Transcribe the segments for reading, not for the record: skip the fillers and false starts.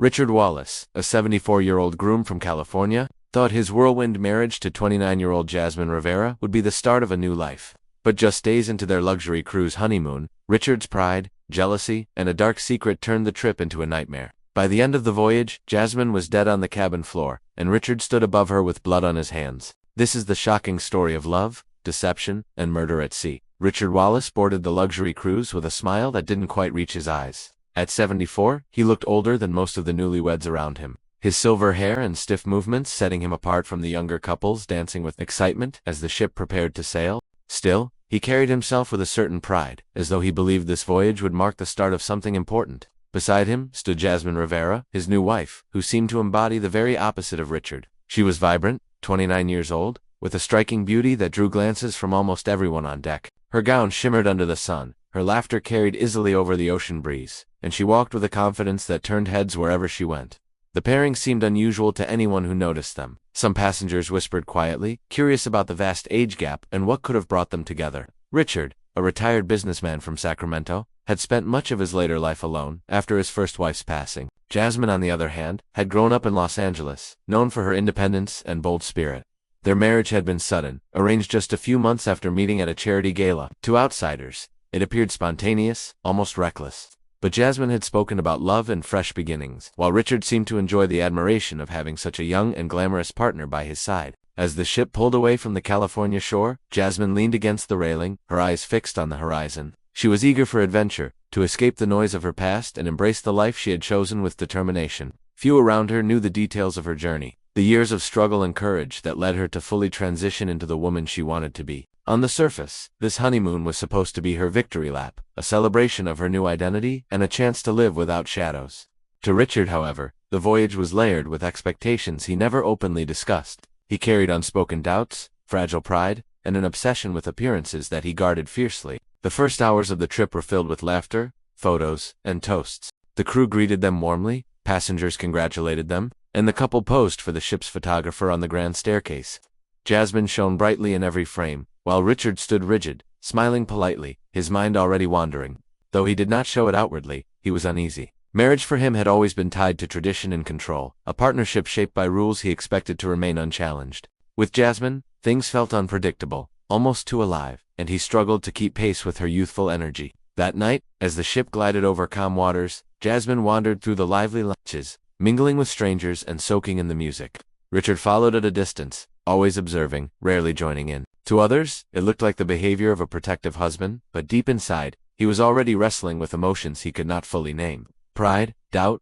Richard Wallace, a 74-year-old groom from California, thought his whirlwind marriage to 29-year-old Jasmine Rivera would be the start of a new life. But just days into their luxury cruise honeymoon, Richard's pride, jealousy, and a dark secret turned the trip into a nightmare. By the end of the voyage, Jasmine was dead on the cabin floor, and Richard stood above her with blood on his hands. This is the shocking story of love, deception, and murder at sea. Richard Wallace boarded the luxury cruise with a smile that didn't quite reach his eyes. At 74, he looked older than most of the newlyweds around him, his silver hair and stiff movements setting him apart from the younger couples dancing with excitement as the ship prepared to sail. Still, he carried himself with a certain pride, as though he believed this voyage would mark the start of something important. Beside him stood Jasmine Rivera, his new wife, who seemed to embody the very opposite of Richard. She was vibrant, 29 years old, with a striking beauty that drew glances from almost everyone on deck. Her gown shimmered under the sun, her laughter carried easily over the ocean breeze, and she walked with a confidence that turned heads wherever she went. The pairing seemed unusual to anyone who noticed them. Some passengers whispered quietly, curious about the vast age gap and what could have brought them together. Richard, a retired businessman from Sacramento, had spent much of his later life alone after his first wife's passing. Jasmine, on the other hand, had grown up in Los Angeles, known for her independence and bold spirit. Their marriage had been sudden, arranged just a few months after meeting at a charity gala. To outsiders, it appeared spontaneous, almost reckless. But Jasmine had spoken about love and fresh beginnings, while Richard seemed to enjoy the admiration of having such a young and glamorous partner by his side. As the ship pulled away from the California shore, Jasmine leaned against the railing, her eyes fixed on the horizon. She was eager for adventure, to escape the noise of her past and embrace the life she had chosen with determination. Few around her knew the details of her journey, the years of struggle and courage that led her to fully transition into the woman she wanted to be. On the surface, this honeymoon was supposed to be her victory lap, a celebration of her new identity and a chance to live without shadows. To Richard, however, the voyage was layered with expectations he never openly discussed. He carried unspoken doubts, fragile pride, and an obsession with appearances that he guarded fiercely. The first hours of the trip were filled with laughter, photos, and toasts. The crew greeted them warmly, passengers congratulated them, and the couple posed for the ship's photographer on the grand staircase. Jasmine shone brightly in every frame, while Richard stood rigid, smiling politely, his mind already wandering. Though he did not show it outwardly, he was uneasy. Marriage for him had always been tied to tradition and control, a partnership shaped by rules he expected to remain unchallenged. With Jasmine, things felt unpredictable, almost too alive, and he struggled to keep pace with her youthful energy. That night, as the ship glided over calm waters, Jasmine wandered through the lively lounges, mingling with strangers and soaking in the music. Richard followed at a distance, always observing, rarely joining in. To others, it looked like the behavior of a protective husband, but deep inside, he was already wrestling with emotions he could not fully name. Pride, doubt,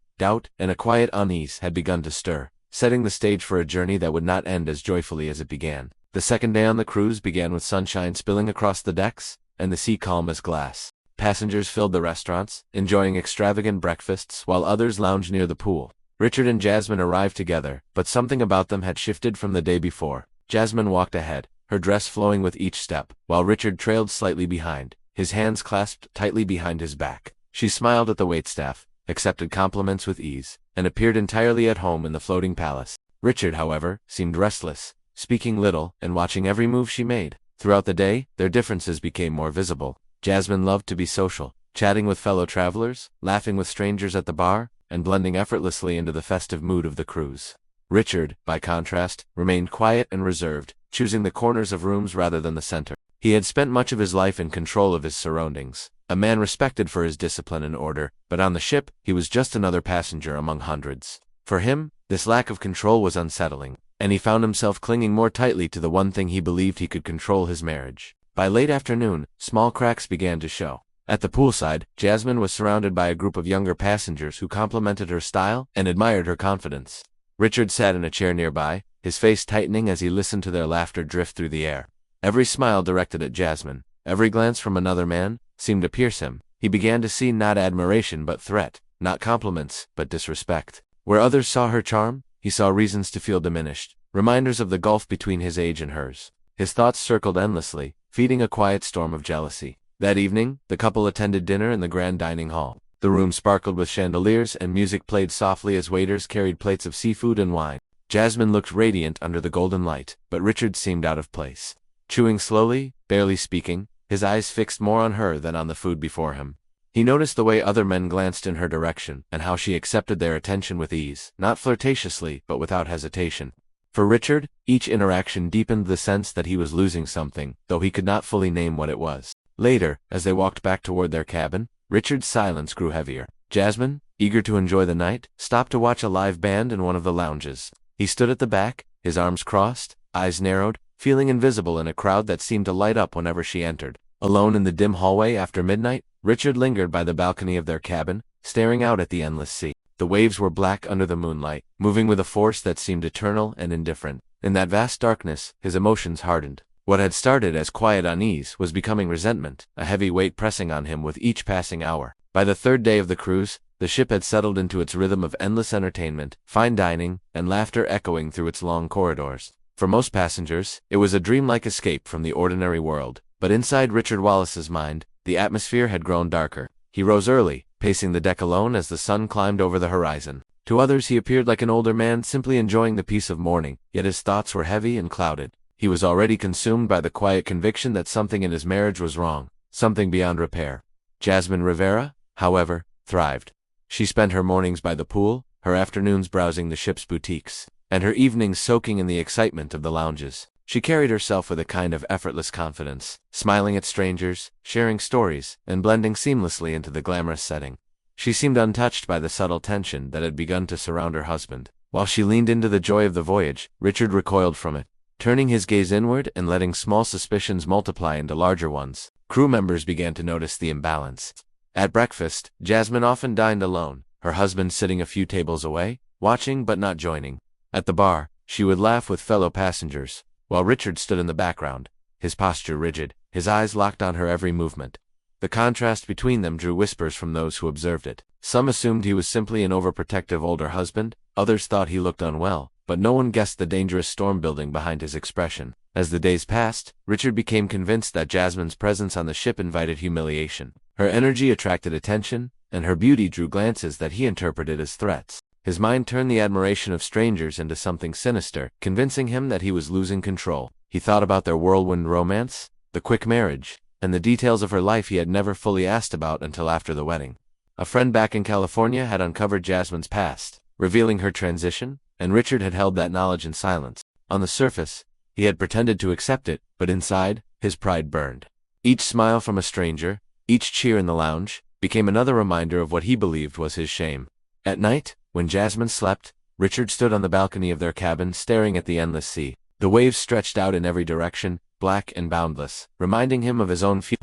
and a quiet unease had begun to stir, setting the stage for a journey that would not end as joyfully as it began. The second day on the cruise began with sunshine spilling across the decks, and the sea calm as glass. Passengers filled the restaurants, enjoying extravagant breakfasts while others lounged near the pool. Richard and Jasmine arrived together, but something about them had shifted from the day before. Jasmine walked ahead, her dress flowing with each step, while Richard trailed slightly behind, his hands clasped tightly behind his back. She smiled at the waitstaff, accepted compliments with ease, and appeared entirely at home in the floating palace. Richard, however, seemed restless, speaking little and watching every move she made. Throughout the day, their differences became more visible. Jasmine loved to be social, chatting with fellow travelers, laughing with strangers at the bar, and blending effortlessly into the festive mood of the cruise. Richard, by contrast, remained quiet and reserved, choosing the corners of rooms rather than the center. He had spent much of his life in control of his surroundings, a man respected for his discipline and order, but on the ship, he was just another passenger among hundreds. For him, this lack of control was unsettling, and he found himself clinging more tightly to the one thing he believed he could control: his marriage. By late afternoon, small cracks began to show. At the poolside, Jasmine was surrounded by a group of younger passengers who complimented her style and admired her confidence. Richard sat in a chair nearby, his face tightening as he listened to their laughter drift through the air. Every smile directed at Jasmine, every glance from another man, seemed to pierce him. He began to see not admiration but threat, not compliments but disrespect. Where others saw her charm, he saw reasons to feel diminished, reminders of the gulf between his age and hers. His thoughts circled endlessly, feeding a quiet storm of jealousy. That evening, the couple attended dinner in the grand dining hall. The room sparkled with chandeliers and music played softly as waiters carried plates of seafood and wine. Jasmine looked radiant under the golden light, but Richard seemed out of place. Chewing slowly, barely speaking, his eyes fixed more on her than on the food before him. He noticed the way other men glanced in her direction, and how she accepted their attention with ease, not flirtatiously, but without hesitation. For Richard, each interaction deepened the sense that he was losing something, though he could not fully name what it was. Later, as they walked back toward their cabin, Richard's silence grew heavier. Jasmine, eager to enjoy the night, stopped to watch a live band in one of the lounges. He stood at the back, his arms crossed, eyes narrowed, feeling invisible in a crowd that seemed to light up whenever she entered. Alone in the dim hallway after midnight, Richard lingered by the balcony of their cabin, staring out at the endless sea. The waves were black under the moonlight, moving with a force that seemed eternal and indifferent. In that vast darkness, his emotions hardened. What had started as quiet unease was becoming resentment, a heavy weight pressing on him with each passing hour. By the third day of the cruise, the ship had settled into its rhythm of endless entertainment, fine dining, and laughter echoing through its long corridors. For most passengers, it was a dreamlike escape from the ordinary world. But inside Richard Wallace's mind, the atmosphere had grown darker. He rose early, pacing the deck alone as the sun climbed over the horizon. To others he appeared like an older man simply enjoying the peace of morning, yet his thoughts were heavy and clouded. He was already consumed by the quiet conviction that something in his marriage was wrong, something beyond repair. Jasmine Rivera, however, thrived. She spent her mornings by the pool, her afternoons browsing the ship's boutiques, and her evenings soaking in the excitement of the lounges. She carried herself with a kind of effortless confidence, smiling at strangers, sharing stories, and blending seamlessly into the glamorous setting. She seemed untouched by the subtle tension that had begun to surround her husband. While she leaned into the joy of the voyage, Richard recoiled from it, turning his gaze inward and letting small suspicions multiply into larger ones. Crew members began to notice the imbalance. At breakfast, Jasmine often dined alone, her husband sitting a few tables away, watching but not joining. At the bar, she would laugh with fellow passengers, while Richard stood in the background, his posture rigid, his eyes locked on her every movement. The contrast between them drew whispers from those who observed it. Some assumed he was simply an overprotective older husband, others thought he looked unwell, but no one guessed the dangerous storm building behind his expression. As the days passed, Richard became convinced that Jasmine's presence on the ship invited humiliation. Her energy attracted attention, and her beauty drew glances that he interpreted as threats. His mind turned the admiration of strangers into something sinister, convincing him that he was losing control. He thought about their whirlwind romance, the quick marriage, and the details of her life he had never fully asked about until after the wedding. A friend back in California had uncovered Jasmine's past, revealing her transition, and Richard had held that knowledge in silence. On the surface, he had pretended to accept it, but inside, his pride burned. Each smile from a stranger, each cheer in the lounge, became another reminder of what he believed was his shame. At night, when Jasmine slept, Richard stood on the balcony of their cabin staring at the endless sea. The waves stretched out in every direction, black and boundless, reminding him of his own fury,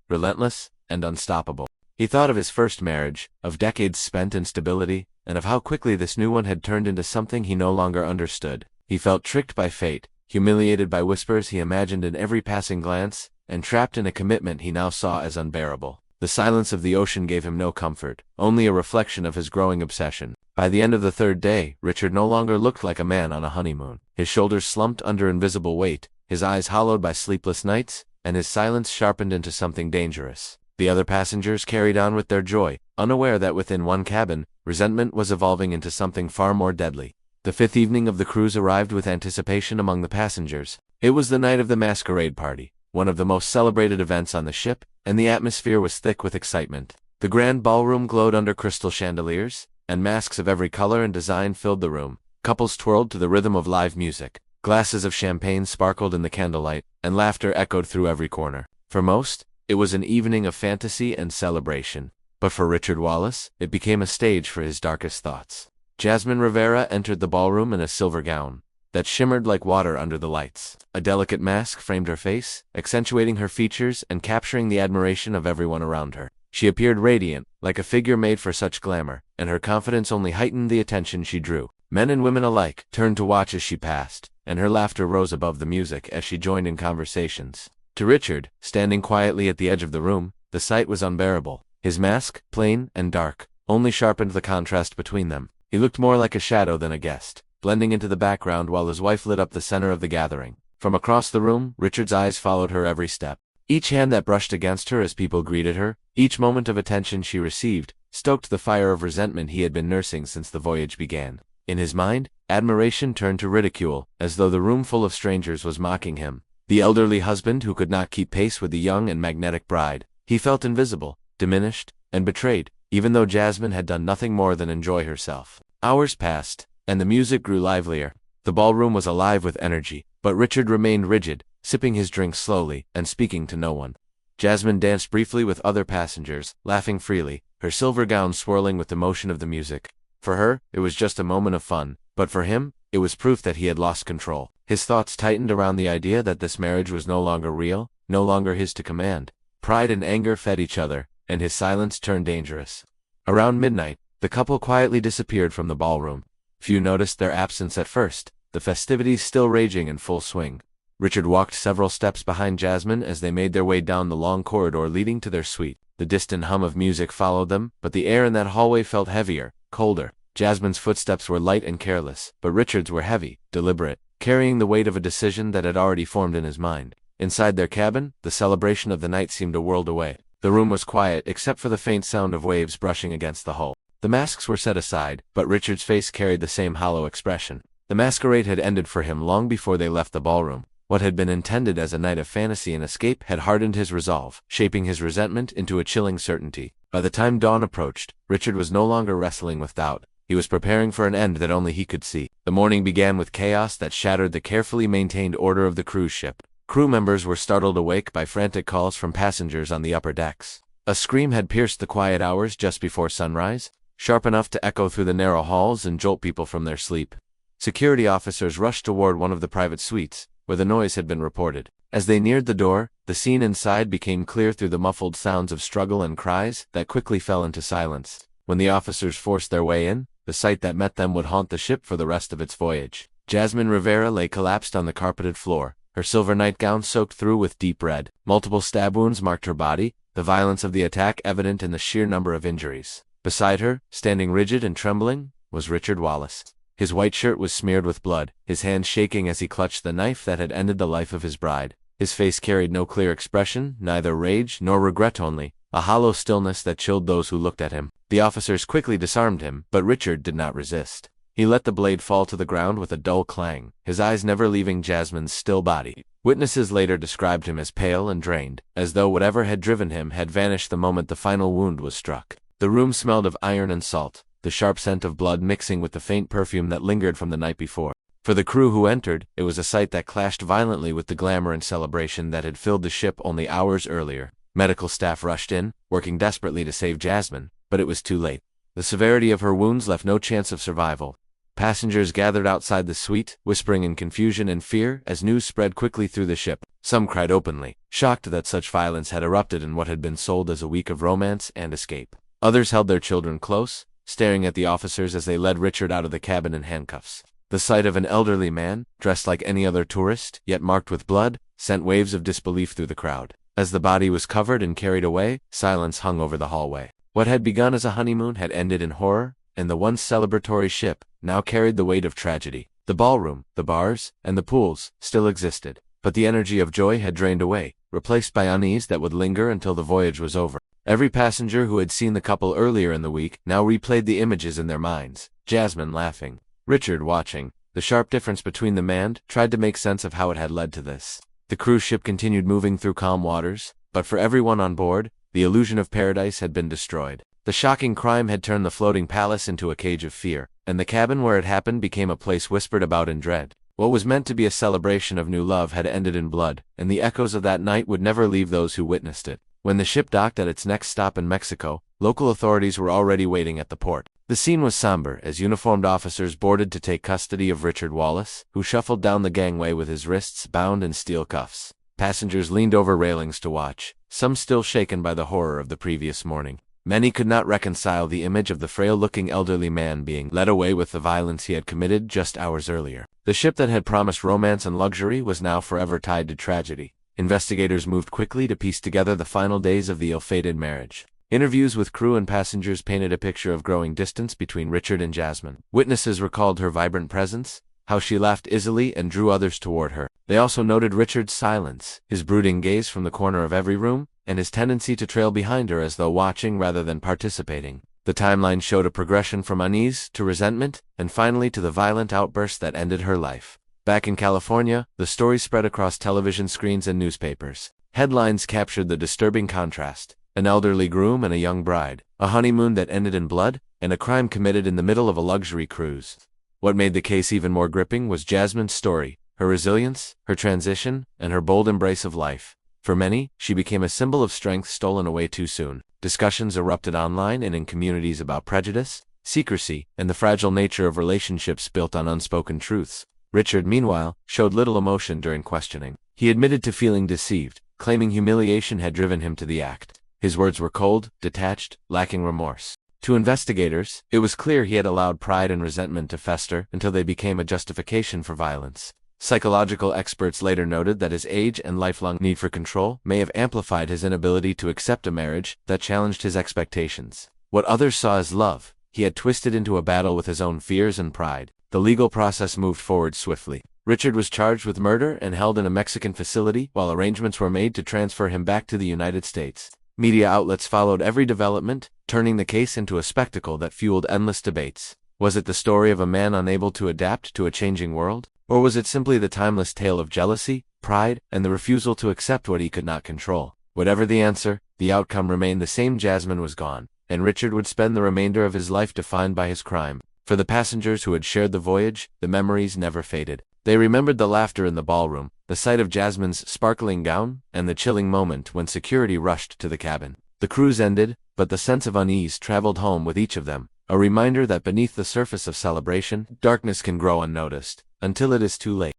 relentless and unstoppable. He thought of his first marriage, of decades spent in stability, and of how quickly this new one had turned into something he no longer understood. He felt tricked by fate, humiliated by whispers he imagined in every passing glance, and trapped in a commitment he now saw as unbearable. The silence of the ocean gave him no comfort, only a reflection of his growing obsession. By the end of the third day, Richard no longer looked like a man on a honeymoon. His shoulders slumped under invisible weight, his eyes hollowed by sleepless nights, and his silence sharpened into something dangerous. The other passengers carried on with their joy, unaware that within one cabin, resentment was evolving into something far more deadly. The fifth evening of the cruise arrived with anticipation among the passengers. It was the night of the masquerade party, one of the most celebrated events on the ship, and the atmosphere was thick with excitement. The grand ballroom glowed under crystal chandeliers, and masks of every color and design filled the room. Couples twirled to the rhythm of live music. Glasses of champagne sparkled in the candlelight, and laughter echoed through every corner. For most, it was an evening of fantasy and celebration. But for Richard Wallace, it became a stage for his darkest thoughts. Jasmine Rivera entered the ballroom in a silver gown that shimmered like water under the lights. A delicate mask framed her face, accentuating her features and capturing the admiration of everyone around her. She appeared radiant, like a figure made for such glamour, and her confidence only heightened the attention she drew. Men and women alike turned to watch as she passed, and her laughter rose above the music as she joined in conversations. To Richard, standing quietly at the edge of the room, the sight was unbearable. His mask, plain and dark, only sharpened the contrast between them. He looked more like a shadow than a guest, blending into the background while his wife lit up the center of the gathering. From across the room, Richard's eyes followed her every step. Each hand that brushed against her as people greeted her, each moment of attention she received, stoked the fire of resentment he had been nursing since the voyage began. In his mind, admiration turned to ridicule, as though the room full of strangers was mocking him. The elderly husband who could not keep pace with the young and magnetic bride. He felt invisible, diminished, and betrayed, even though Jasmine had done nothing more than enjoy herself. Hours passed, and the music grew livelier. The ballroom was alive with energy, but Richard remained rigid, sipping his drink slowly and speaking to no one. Jasmine danced briefly with other passengers, laughing freely, her silver gown swirling with the motion of the music. For her, it was just a moment of fun, but for him, it was proof that he had lost control. His thoughts tightened around the idea that this marriage was no longer real, no longer his to command. Pride and anger fed each other, and his silence turned dangerous. Around midnight, the couple quietly disappeared from the ballroom. Few noticed their absence at first, the festivities still raging in full swing. Richard walked several steps behind Jasmine as they made their way down the long corridor leading to their suite. The distant hum of music followed them, but the air in that hallway felt heavier, colder. Jasmine's footsteps were light and careless, but Richard's were heavy, deliberate, carrying the weight of a decision that had already formed in his mind. Inside their cabin, the celebration of the night seemed a world away. The room was quiet except for the faint sound of waves brushing against the hull. The masks were set aside, but Richard's face carried the same hollow expression. The masquerade had ended for him long before they left the ballroom. What had been intended as a night of fantasy and escape had hardened his resolve, shaping his resentment into a chilling certainty. By the time dawn approached, Richard was no longer wrestling with doubt. He was preparing for an end that only he could see. The morning began with chaos that shattered the carefully maintained order of the cruise ship. Crew members were startled awake by frantic calls from passengers on the upper decks. A scream had pierced the quiet hours just before sunrise, sharp enough to echo through the narrow halls and jolt people from their sleep. Security officers rushed toward one of the private suites, where the noise had been reported. As they neared the door, the scene inside became clear through the muffled sounds of struggle and cries that quickly fell into silence. When the officers forced their way in, the sight that met them would haunt the ship for the rest of its voyage. Jasmine Rivera lay collapsed on the carpeted floor, her silver nightgown soaked through with deep red. Multiple stab wounds marked her body, the violence of the attack evident in the sheer number of injuries. Beside her, standing rigid and trembling, was Richard Wallace. His white shirt was smeared with blood, his hands shaking as he clutched the knife that had ended the life of his bride. His face carried no clear expression, neither rage nor regret, only a hollow stillness that chilled those who looked at him. The officers quickly disarmed him, but Richard did not resist. He let the blade fall to the ground with a dull clang, his eyes never leaving Jasmine's still body. Witnesses later described him as pale and drained, as though whatever had driven him had vanished the moment the final wound was struck. The room smelled of iron and salt, the sharp scent of blood mixing with the faint perfume that lingered from the night before. For the crew who entered, it was a sight that clashed violently with the glamour and celebration that had filled the ship only hours earlier. Medical staff rushed in, working desperately to save Jasmine, but it was too late. The severity of her wounds left no chance of survival. Passengers gathered outside the suite, whispering in confusion and fear as news spread quickly through the ship. Some cried openly, shocked that such violence had erupted in what had been sold as a week of romance and escape. Others held their children close, staring at the officers as they led Richard out of the cabin in handcuffs. The sight of an elderly man, dressed like any other tourist, yet marked with blood, sent waves of disbelief through the crowd. As the body was covered and carried away, silence hung over the hallway. What had begun as a honeymoon had ended in horror, and the once celebratory ship now carried the weight of tragedy. The ballroom, the bars, and the pools still existed, but the energy of joy had drained away, replaced by unease that would linger until the voyage was over. Every passenger who had seen the couple earlier in the week now replayed the images in their minds. Jasmine laughing, Richard watching. The sharp difference between them and tried to make sense of how it had led to this. The cruise ship continued moving through calm waters, but for everyone on board, the illusion of paradise had been destroyed. The shocking crime had turned the floating palace into a cage of fear, and the cabin where it happened became a place whispered about in dread. What was meant to be a celebration of new love had ended in blood, and the echoes of that night would never leave those who witnessed it. When the ship docked at its next stop in Mexico, local authorities were already waiting at the port. The scene was somber as uniformed officers boarded to take custody of Richard Wallace, who shuffled down the gangway with his wrists bound in steel cuffs. Passengers leaned over railings to watch, some still shaken by the horror of the previous morning. Many could not reconcile the image of the frail-looking elderly man being led away with the violence he had committed just hours earlier. The ship that had promised romance and luxury was now forever tied to tragedy. Investigators moved quickly to piece together the final days of the ill-fated marriage. Interviews with crew and passengers painted a picture of growing distance between Richard and Jasmine. Witnesses recalled her vibrant presence, how she laughed easily and drew others toward her. They also noted Richard's silence, his brooding gaze from the corner of every room, and his tendency to trail behind her as though watching rather than participating. The timeline showed a progression from unease to resentment, and finally to the violent outburst that ended her life. Back in California, the story spread across television screens and newspapers. Headlines captured the disturbing contrast. an elderly groom and a young bride, a honeymoon that ended in blood, and a crime committed in the middle of a luxury cruise. What made the case even more gripping was Jasmine's story, her resilience, her transition, and her bold embrace of life. For many, she became a symbol of strength stolen away too soon. Discussions erupted online and in communities about prejudice, secrecy, and the fragile nature of relationships built on unspoken truths. Richard, meanwhile, showed little emotion during questioning. He admitted to feeling deceived, claiming humiliation had driven him to the act. His words were cold, detached, lacking remorse. To investigators, it was clear he had allowed pride and resentment to fester until they became a justification for violence. Psychological experts later noted that his age and lifelong need for control may have amplified his inability to accept a marriage that challenged his expectations. What others saw as love, he had twisted into a battle with his own fears and pride. The legal process moved forward swiftly. Richard was charged with murder and held in a Mexican facility while arrangements were made to transfer him back to the United States. Media outlets followed every development, turning the case into a spectacle that fueled endless debates. Was it the story of a man unable to adapt to a changing world? Or was it simply the timeless tale of jealousy, pride, and the refusal to accept what he could not control? Whatever the answer, the outcome remained the same. Jasmine was gone, and Richard would spend the remainder of his life defined by his crime. For the passengers who had shared the voyage, the memories never faded. They remembered the laughter in the ballroom, the sight of Jasmine's sparkling gown, and the chilling moment when security rushed to the cabin. The cruise ended, but the sense of unease traveled home with each of them, a reminder that beneath the surface of celebration, darkness can grow unnoticed, until it is too late.